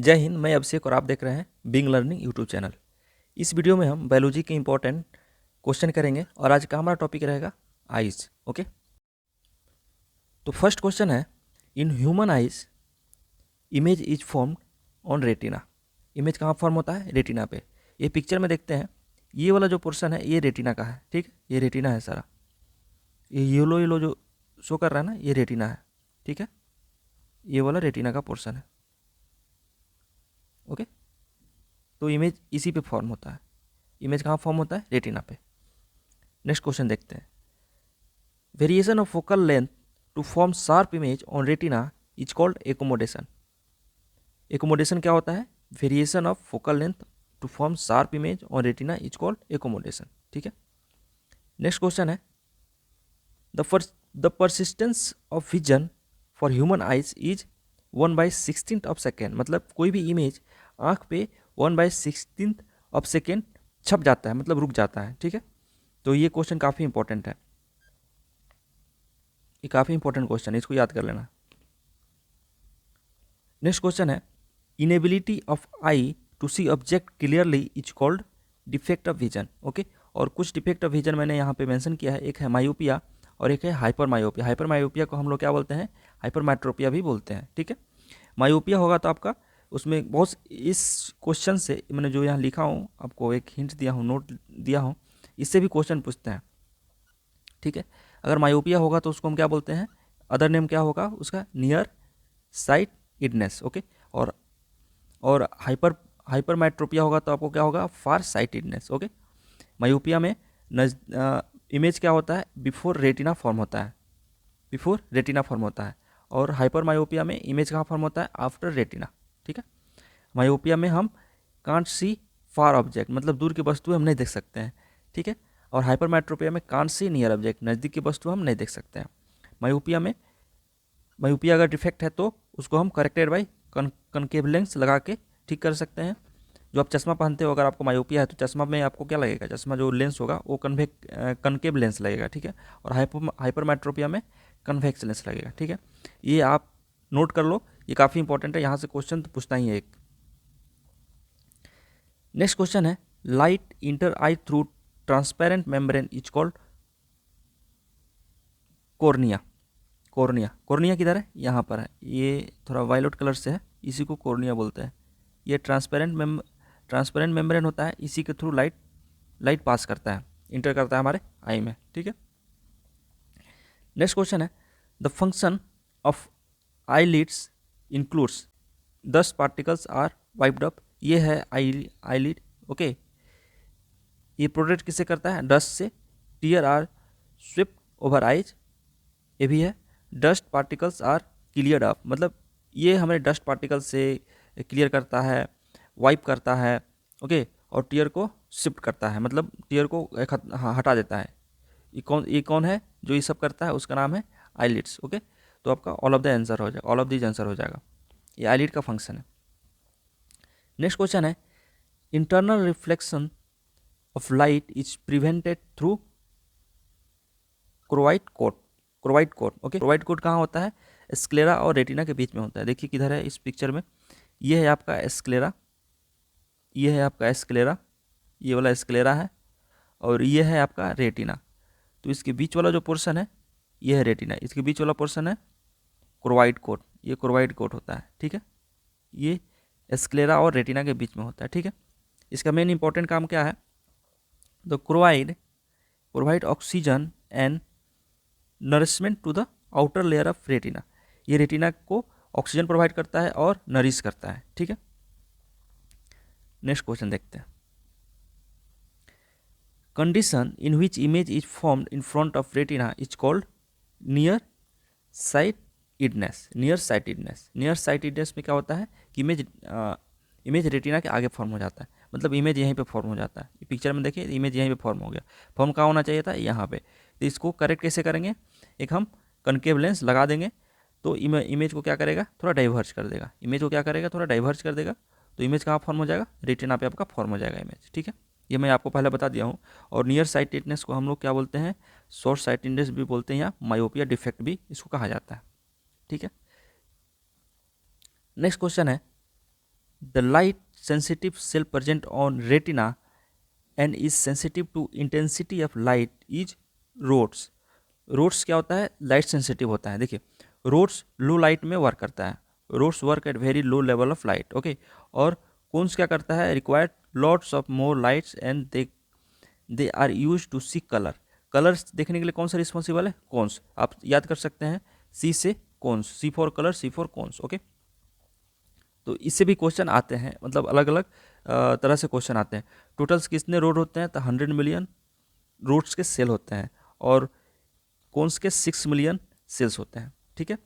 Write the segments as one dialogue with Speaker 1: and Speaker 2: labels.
Speaker 1: जय हिंद, मैं अभिषेक और आप देख रहे हैं बिंग लर्निंग यूट्यूब चैनल। इस वीडियो में हम बायोलॉजी के इंपॉर्टेंट क्वेश्चन करेंगे और आज का हमारा टॉपिक रहेगा आइज। ओके, तो फर्स्ट क्वेश्चन है, in human eyes image is formed on retina. Image कहाँ फॉर्म होता है? रेटिना पे। ये पिक्चर में देखते हैं, ये वाला जो पोर्शन है ये रेटिना का है। ठीक है, ये रेटिना है सारा। ये येलो येलो जो शो कर रहा है ना, ये रेटिना है। ठीक है, ये वाला रेटिना का पोर्शन है। ओके, तो इमेज इसी पे फॉर्म होता है। इमेज कहाँ फॉर्म होता है? रेटिना पे। नेक्स्ट क्वेश्चन देखते हैं, variation of focal length to form sharp image on retina is called accommodation. Accommodation क्या होता है? Variation of focal length to form sharp image on retina is called accommodation. ठीक है, नेक्स्ट क्वेश्चन है, the persistence of vision for human eyes is 1/16 of second. मतलब कोई भी image आँख पे 1/16 ऑफ सेकेंड छप जाता है, मतलब रुक जाता है। ठीक है, तो ये क्वेश्चन काफ़ी इंपॉर्टेंट है। ये काफ़ी इंपॉर्टेंट क्वेश्चन है, इसको याद कर लेना। नेक्स्ट क्वेश्चन है, inability of eye to see object clearly is called defect of vision. Okay, और कुछ डिफेक्ट ऑफ विजन मैंने यहाँ पे मेंशन किया है। एक है मायोपिया और एक है हाइपर मायोपिया। हाइपर मायोपिया को हम लोग क्या बोलते हैं? हाइपरमेट्रोपिया भी बोलते हैं। ठीक है, मायोपिया होगा तो आपका उसमें बहुत, इस क्वेश्चन से मैंने जो यहाँ लिखा हूँ आपको एक हिंट दिया हूँ, नोट दिया हूँ, इससे भी क्वेश्चन पूछते हैं। ठीक है, अगर मायोपिया होगा तो उसको हम क्या बोलते हैं? अदर नेम क्या होगा उसका? Near sightedness. ओके, और हाइपरमेट्रोपिया होगा तो आपको क्या होगा? फार साइटेडनेस। ओके, मायोपिया में इमेज क्या होता है? बिफोर रेटिना फॉर्म होता है, बिफोर रेटिना फॉर्म होता है। और हाइपर मायोपिया में इमेज कहाँ फॉर्म होता है? After retina. ठीक है, मायोपिया में हम कांट सी फार ऑब्जेक्ट, मतलब दूर की वस्तु हम नहीं देख सकते हैं। ठीक है, और हाइपरमेट्रोपिया में कांट सी नियर ऑब्जेक्ट, नज़दीक की वस्तु हम नहीं देख सकते हैं। मायोपिया अगर डिफेक्ट है तो उसको हम करेक्टेड बाई कनकेव लेंस लगा के ठीक कर सकते हैं। जो आप चश्मा पहनते हो, अगर आपको मायोपिया है तो चश्मा में आपको क्या लगेगा? चश्मा जो लेंस होगा वो कनकेव लेंस लगेगा। ठीक है, और हाइपरमेट्रोपिया में कन्वेक्स लेंस लगेगा। ठीक है, ये आप नोट कर लो, ये काफ़ी इंपॉर्टेंट है, यहाँ से क्वेश्चन तो पूछना ही है एक। नेक्स्ट क्वेश्चन है, light inter I through transparent membrane is called cornea. Cornea किधर है? यहाँ पर है, ये थोड़ा वायलेट कलर से है, इसी को कॉर्निया बोलते हैं। ये ट्रांसपेरेंट मेम्ब्रेन होता है, इसी के थ्रू लाइट पास करता है, इंटर करता है हमारे आई में। ठीक है, नेक्स्ट क्वेश्चन है, the function of eye lids includes 10 particles are wiped up. ये है आई लिड। ओके, ये प्रोटेक्ट किससे करता है? डस्ट से। Tear are swift over eyes, ये भी है। Dust particles are cleared up, मतलब ये हमें डस्ट पार्टिकल से क्लियर करता है, वाइप करता है। ओके, और टीयर को शिफ्ट करता है, मतलब टीयर को हटा देता है। ये कौन है जो ये सब करता है? उसका नाम है आईलिड्स। ओके, तो आपका ऑल ऑफ दीज आंसर हो जाएगा। ये आईलिड का फंक्शन है। नेक्स्ट क्वेश्चन है, internal reflection of light is prevented through choroid coat. Okay, choroid coat कहाँ होता है? स्क्लेरा और रेटिना के बीच में होता है। देखिए किधर है इस पिक्चर में, ये है आपका स्क्लेरा, ये है आपका स्क्लेरा, ये वाला स्क्लेरा है, और ये है आपका रेटिना। तो इसके बीच वाला जो पोर्शन है ये है रेटिना, इसके बीच वाला पोर्शन है क्रोवाइट कोट, ये क्रोवाइट कोट होता है। ठीक है, ये स्क्लेरा और रेटिना के बीच में होता है। ठीक है, इसका मेन इंपॉर्टेंट काम क्या है? The provide oxygen and nourishment to the outer layer of retina. ये रेटिना को ऑक्सीजन प्रोवाइड करता है और नरिश करता है। ठीक है, नेक्स्ट क्वेश्चन देखते हैं, condition in which image is formed in front of retina is called near sightedness. Near sightedness में क्या होता है कि इमेज रेटिना के आगे फॉर्म हो जाता है, मतलब इमेज यहीं पे फॉर्म हो जाता है। पिक्चर में देखिए, इमेज यहीं पे फॉर्म हो गया। फॉर्म कहाँ होना चाहिए था? यहाँ पे। तो इसको करेक्ट कैसे करेंगे? एक हम कनकेव लेंस लगा देंगे तो इमेज को क्या करेगा? थोड़ा डाइवर्ज कर देगा। तो इमेज कहाँ फॉर्म हो जाएगा? रेटिना पे आपका फॉर्म हो जाएगा इमेज। ठीक है, ये मैं आपको पहले बता दिया हूँ। और नियर साइटेडनेस को हम लोग क्या बोलते हैं? शॉर्ट साइटेडनेस भी बोलते हैं, या मायोपिया डिफेक्ट भी इसको कहा जाता है। ठीक है, नेक्स्ट क्वेश्चन है, the light sensitive cell present on retina and is sensitive to intensity of light is rods. Rods क्या होता है? लाइट सेंसिटिव होता है। देखिए, रोड्स लो लाइट में वर्क करता है। Rods work at very low level of light, okay. और कोन्स क्या करता है? Required lots of more lights and they are use to see colour. Colours देखने के लिए कौन सा रिस्पॉन्सिबल है? कॉन्स। आप याद कर सकते हैं, सी से cones, C for colour, C for cones, okay. तो इससे भी क्वेश्चन आते हैं, मतलब अलग अलग तरह से क्वेश्चन आते हैं। टोटल्स कितने रोड होते हैं? तो 100 मिलियन रोड्स के सेल होते हैं और कॉन्स के 6 मिलियन सेल्स होते हैं, ठीक है।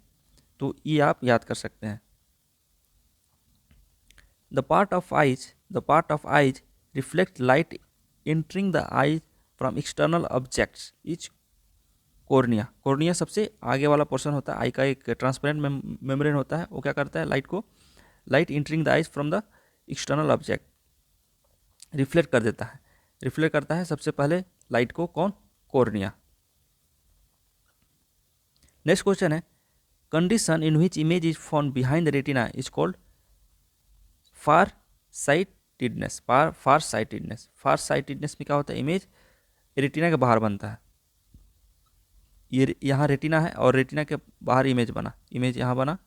Speaker 1: तो ये आप याद कर सकते हैं। The part of eyes reflect light entering the eyes from external objects is cornea. Cornea सबसे आगे वाला पोर्शन होता है, आई का एक ट्रांसपेरेंट मेम्ब्रेन होता है। वो क्या करता है? Light entering the eyes from the external object reflect कर देता है। रिफ्लेक्ट करता है सबसे पहले लाइट को, कौन? कॉर्निया। नेक्स्ट क्वेश्चन है, condition in which image is found behind the retina is called far sightedness. Far sightedness में क्या होता है? इमेज रेटिना के बाहर बनता है। ये यहाँ रेटिना है और रेटिना के बाहर इमेज बना, इमेज यहाँ बना।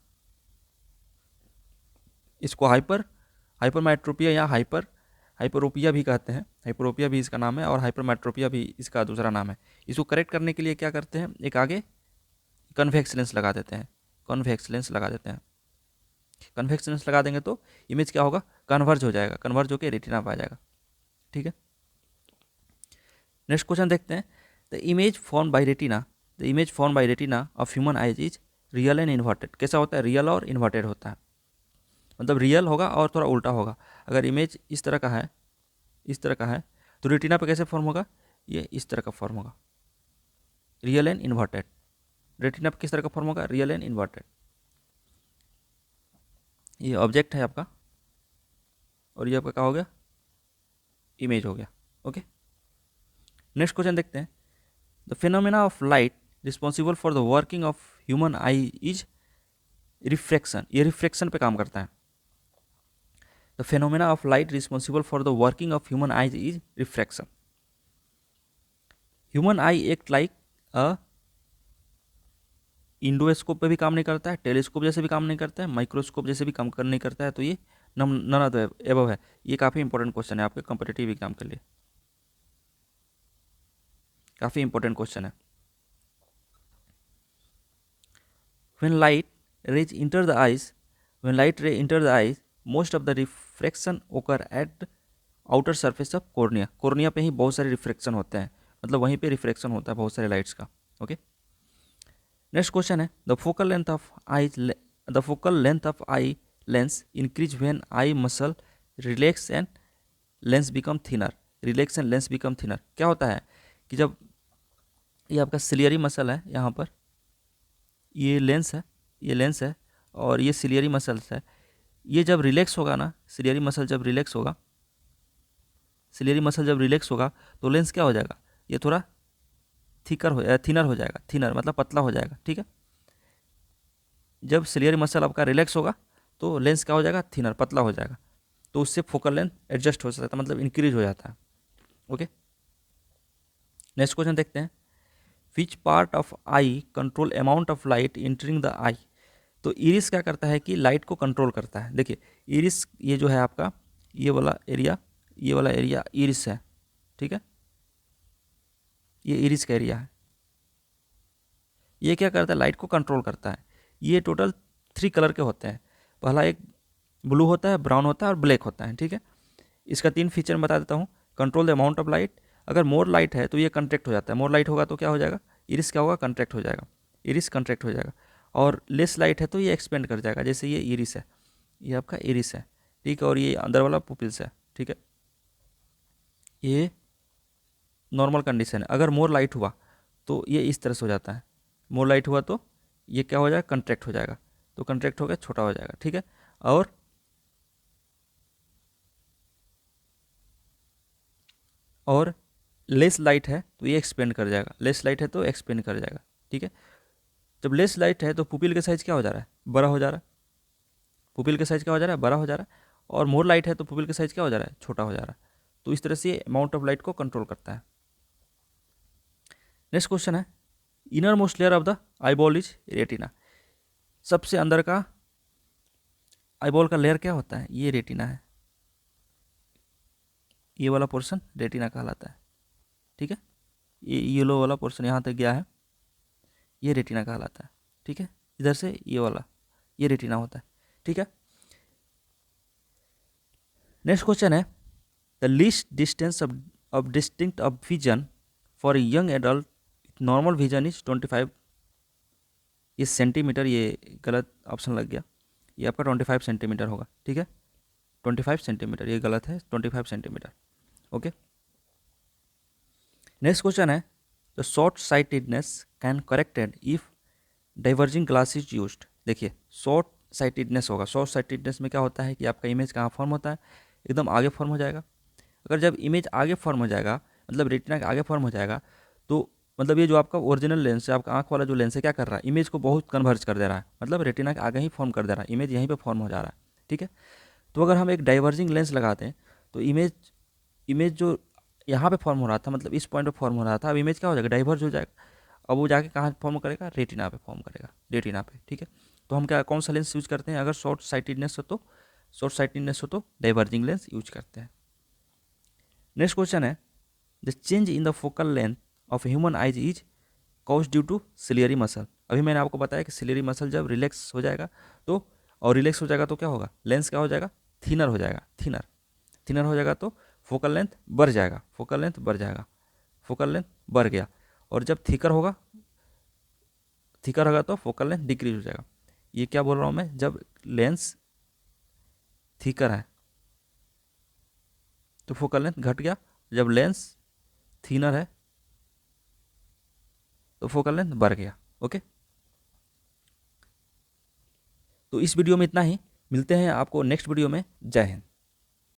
Speaker 1: इसको हाइपरमेट्रोपिया या हाइपरोपिया भी कहते हैं। हाइपरोपिया भी इसका नाम है और हाइपरमेट्रोपिया भी इसका दूसरा नाम है। इसको करेक्ट करने के लिए क्या करते हैं? एक आगे कन्वेक्स लेंस लगा देते हैं। कन्वेक्स लेंस लगा देंगे तो इमेज क्या होगा? कन्वर्ज हो जाएगा, कन्वर्ज होकर रेटिना पर आ जाएगा, ठीक है। नेक्स्ट क्वेश्चन देखते हैं, the image form by retina of human eyes is real and inverted. कैसा होता है? रियल और इन्वर्टेड होता है, मतलब रियल होगा और थोड़ा उल्टा होगा। अगर इमेज इस तरह का है तो रेटिना पे कैसे फॉर्म होगा? ये इस तरह का फॉर्म होगा, रियल एंड इन्वर्टेड। रेटिना पे किस तरह का फॉर्म होगा? Real and inverted. ये ऑब्जेक्ट है आपका और ये आपका क्या हो गया? इमेज हो गया, ओके। नेक्स्ट क्वेश्चन देखते हैं, the phenomena of light responsible for the working of human I is refraction. ये रिफ्रैक्शन पे काम करता है। The phenomena of light responsible for the working of human eyes is refraction. Human I act like a endoscope पे भी काम नहीं करता है, टेलीस्कोप जैसे भी काम नहीं करता है, माइक्रोस्कोप जैसे भी काम नहीं करता है। तो ये नन ऑफ द एबव है। ये काफ़ी इंपॉर्टेंट क्वेश्चन है आपके कॉम्पिटिटिव एग्जाम के लिए, काफ़ी इंपॉर्टेंट क्वेश्चन है। When light rays enter the eyes, most of the refraction occur at outer surface of cornea. Cornea पे ही बहुत सारे रिफ्रैक्शन होते हैं, मतलब वहीं पे रिफ्रैक्शन होता है बहुत सारे लाइट्स का, ओके। नेक्स्ट क्वेश्चन है, the focal length of eye lens increase when I muscle relax and lens become thinner. क्या होता है कि जब ये आपका सिलियरी मसल है, यहाँ पर ये लेंस है और ये सिलियरी मसल्स है। ये जब रिलैक्स होगा ना, सिलियरी मसल जब रिलैक्स होगा तो लेंस क्या हो जाएगा? ये थोड़ा थिनर हो जाएगा। थिनर मतलब पतला हो जाएगा, ठीक है। जब सिलियरी मसल आपका रिलैक्स होगा तो लेंस क्या हो जाएगा? थिनर, पतला हो जाएगा। तो उससे फोकल लेंथ एडजस्ट हो सकता है, मतलब इंक्रीज हो जाता है, ओके। नेक्स्ट क्वेश्चन देखते हैं, which part of eye control amount of light entering the eye. तो इरिस क्या करता है कि लाइट को कंट्रोल करता है। देखिए, इरिस ये जो है आपका, ये वाला एरिया इरिस है, ठीक है। ये इरिस का एरिया है। ये क्या करता है? लाइट को कंट्रोल करता है। ये टोटल 3 कलर के होते हैं। पहला एक ब्लू होता है, ब्राउन होता है और ब्लैक होता है, ठीक है। इसका 3 फीचर बता देता हूँ। Control the amount of light, अगर मोर लाइट है तो ये कंट्रैक्ट हो जाता है। मोर लाइट होगा तो क्या हो जाएगा? इरिस क्या होगा? कंट्रैक्ट हो जाएगा। और लेस लाइट है तो ये एक्सपेंड कर जाएगा। जैसे ये इरिस है, ये आपका इरिस है, ठीक है। और ये अंदर वाला पुपिल्स है, ठीक है। ये नॉर्मल कंडीशन है। अगर मोर लाइट हुआ तो ये इस तरह से हो जाता है। मोर लाइट हुआ तो ये क्या हो जाएगा? कंट्रैक्ट हो जाएगा। तो कंट्रैक्ट हो गया, छोटा हो जाएगा, ठीक है। और लेस लाइट है तो ये एक्सपेंड कर जाएगा, ठीक है। जब लेस लाइट है तो पुपिल का साइज क्या हो जा रहा है? बड़ा हो जा रहा है। और मोर लाइट है तो पुपिल का साइज क्या हो जा रहा है, छोटा हो जा रहा है। तो इस तरह से ये अमाउंट ऑफ लाइट को कंट्रोल करता है। नेक्स्ट क्वेश्चन है, inner most layer of the eyeball is retina. सबसे अंदर का आईबॉल का लेयर क्या होता है, ये रेटिना है। ये वाला पोर्शन रेटिना कहलाता है, ठीक है। ये येलो वाला पोर्शन यहाँ तक गया है, ये रेटिना कहलाता है, ठीक है। इधर से ये वाला, ये रेटिना होता है, ठीक है। नेक्स्ट क्वेश्चन है, the least distance of distinct of vision for young adult normal vision is 25। ये सेंटीमीटर, ये गलत ऑप्शन लग गया, ये आपका 25 सेंटीमीटर होगा, ठीक है। 25 सेंटीमीटर, ये गलत है, 25 सेंटीमीटर, ओके। नेक्स्ट क्वेश्चन है, the short sightedness can corrected if diverging glass is used. देखिए शॉर्ट साइटेडनेस होगा, शॉर्ट साइटेडनेस में क्या होता है कि आपका इमेज कहाँ फॉर्म होता है, एकदम आगे फॉर्म हो जाएगा। अगर जब इमेज आगे फॉर्म हो जाएगा, मतलब रेटिना के आगे फॉर्म हो जाएगा, तो मतलब ये जो आपका ओरिजिनल लेंस है, आपका आँख वाला जो लेंस है, क्या कर रहा है, इमेज को बहुत कन्वर्ज कर दे रहा है, मतलब रेटिना के आगे ही फॉर्म कर दे रहा है, इमेज यहीं पे फॉर्म हो जा रहा है, ठीक है। तो अगर हम एक डाइवर्जिंग लेंस लगाते हैं तो इमेज जो यहाँ पे फॉर्म हो रहा था, मतलब इस पॉइंट पे फॉर्म हो रहा था, अब इमेज क्या हो जाएगा, डाइवर्ज हो जाएगा। अब वो जाके कहाँ फॉर्म करेगा, रेटिना पे फॉर्म करेगा, रेटिना पे, ठीक है। तो हम क्या, कौन सा लेंस यूज करते हैं, अगर शॉर्ट साइटेडनेस हो तो डाइवर्जिंग लेंस यूज करते हैं। नेक्स्ट क्वेश्चन है, the change in the focal length of human eyes is cause due to ciliary muscle. अभी मैंने आपको बताया कि सिलियरी मसल जब रिलैक्स हो जाएगा तो, और रिलैक्स हो जाएगा तो क्या होगा, लेंस क्या हो जाएगा, थिनर हो जाएगा, थिनर हो जाएगा तो फोकल लेंथ बढ़ जाएगा, फोकल लेंथ बढ़ गया। और जब थिकर होगा तो फोकल लेंथ डिक्रीज हो जाएगा। ये क्या बोल रहा हूँ मैं, जब लेंस थिकर है तो फोकल लेंथ घट गया, जब लेंस थिनर है तो फोकल लेंथ बढ़ गया, ओके। तो इस वीडियो में इतना ही, मिलते हैं आपको नेक्स्ट वीडियो में। जय हिंद।